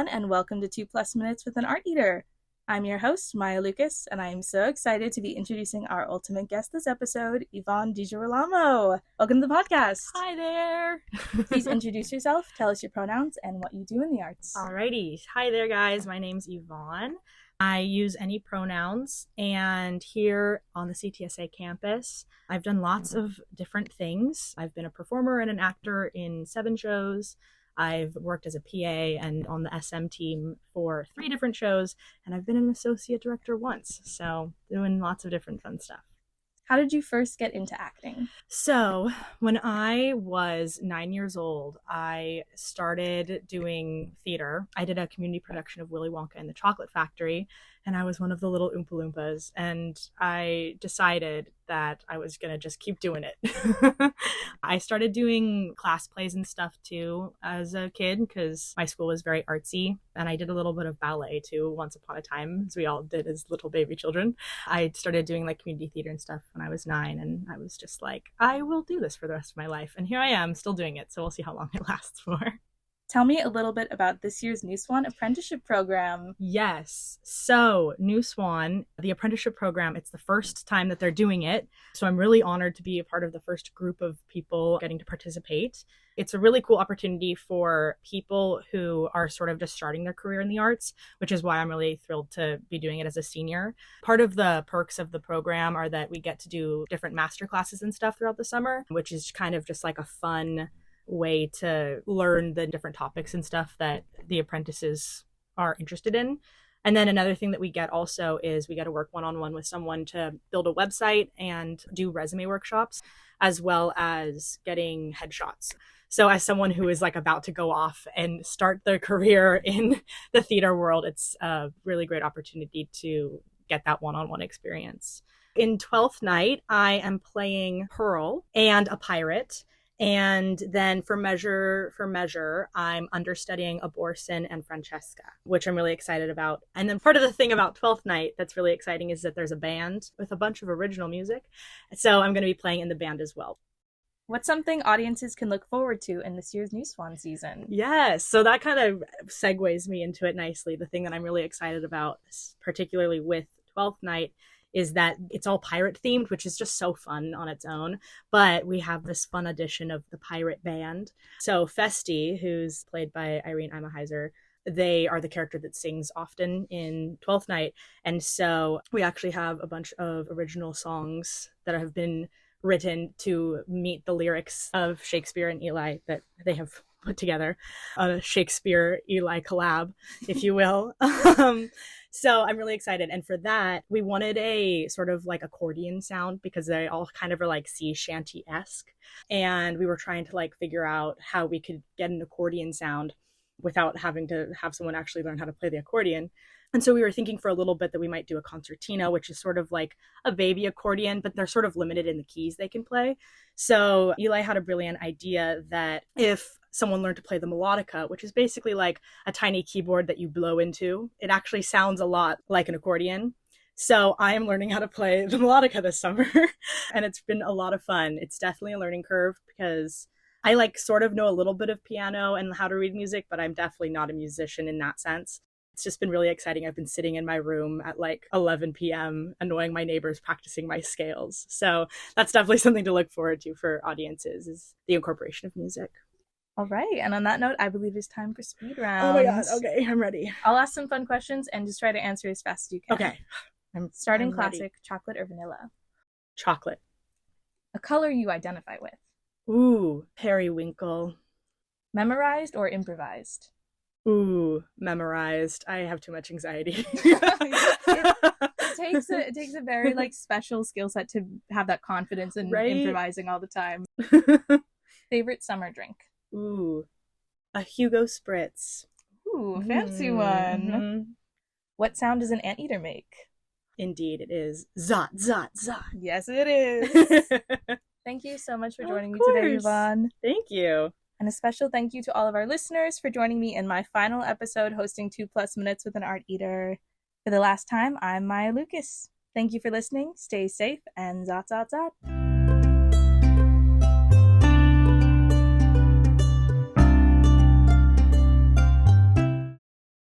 everyone, and welcome to 2+ Minutes with an ARTeater. I'm your host, Maya Lucas, and I am so excited to be introducing our ultimate guest this episode, Yvonne DiGirolamo. Welcome to the podcast. Hi there. Please introduce yourself, tell us your pronouns, and what you do in the arts. Alrighty. Hi there, guys. My name's Yvonne. I use any pronouns, and here on the CTSA campus, I've done lots of different things. I've been a performer and an actor in 7 shows. I've worked as a PA and on the SM team for 3 different shows, and I've been an associate director once, so doing lots of different fun stuff. How did you first get into acting? So when I was 9 years old, I started doing theater. I did a community production of Willy Wonka and the Chocolate Factory, and I was one of the little Oompa Loompas, and I decided that I was going to just keep doing it. I started doing class plays and stuff too as a kid because my school was very artsy, and I did a little bit of ballet too once upon a time, as we all did as little baby children. I started doing like community theater and stuff when I was 9, and I was just like, I will do this for the rest of my life, and here I am still doing it, so we'll see how long it lasts for. Tell me a little bit about this year's New Swan apprenticeship program. Yes. So New Swan, the apprenticeship program, it's the first time that they're doing it. So I'm really honored to be a part of the first group of people getting to participate. It's a really cool opportunity for people who are sort of just starting their career in the arts, which is why I'm really thrilled to be doing it as a senior. Part of the perks of the program are that we get to do different master classes and stuff throughout the summer, which is kind of just like a fun way to learn the different topics and stuff that the apprentices are interested in. And then another thing that we get also is we get to work one-on-one with someone to build a website and do resume workshops, as well as getting headshots. So as someone who is like about to go off and start their career in the theater world, it's a really great opportunity to get that one-on-one experience. In 12th Night, I am playing Pearl and a pirate. And then for measure, I'm understudying Aborson and Francesca, which I'm really excited about. And then part of the thing about 12th Night that's really exciting is that there's a band with a bunch of original music. So I'm going to be playing in the band as well. What's something audiences can look forward to in this year's New Swan season? Yes, so that kind of segues me into it nicely. The thing that I'm really excited about, particularly with 12th Night, is that it's all pirate themed, which is just so fun on its own. But we have this fun addition of the pirate band. So Festi, who's played by Irene Imaheiser, they are the character that sings often in 12th Night. And so we actually have a bunch of original songs that have been written to meet the lyrics of Shakespeare and Eli that they have put together, a Shakespeare-Eli collab, if you will. So I'm really excited. And for that, we wanted a sort of like accordion sound because they all kind of are like sea shanty-esque. And we were trying to like figure out how we could get an accordion sound without having to have someone actually learn how to play the accordion. And so we were thinking for a little bit that we might do a concertina, which is sort of like a baby accordion, but they're sort of limited in the keys they can play. So Eli had a brilliant idea that if someone learned to play the melodica, which is basically like a tiny keyboard that you blow into, it actually sounds a lot like an accordion. So I am learning how to play the melodica this summer, and it's been a lot of fun. It's definitely a learning curve because I like sort of know a little bit of piano and how to read music, but I'm definitely not a musician in that sense. It's just been really exciting. I've been sitting in my room at like 11 p.m. annoying my neighbors practicing my scales. So that's definitely something to look forward to for audiences, is the incorporation of music. All right. And on that note, I believe it's time for speed round. Oh my God. Okay, I'm ready. I'll ask some fun questions and just try to answer as fast as you can. Okay. Starting I'm classic, ready. chocolate or vanilla? Chocolate. A color you identify with? Ooh, periwinkle. Memorized or improvised? Ooh, memorized. I have too much anxiety. It takes a very like special skill set to have that confidence in improvising all the time. Favorite summer drink? Ooh, a Hugo Spritz. Ooh, fancy one. What sound does an anteater make? Indeed, it is. Zot, zot, zot. Yes, it is. Thank you so much for joining me today, Yvonne. Thank you. And a special thank you to all of our listeners for joining me in my final episode hosting 2+ Minutes with an ARTeater. For the last time, I'm Maya Lucas. Thank you for listening. Stay safe and zot, zot, zot.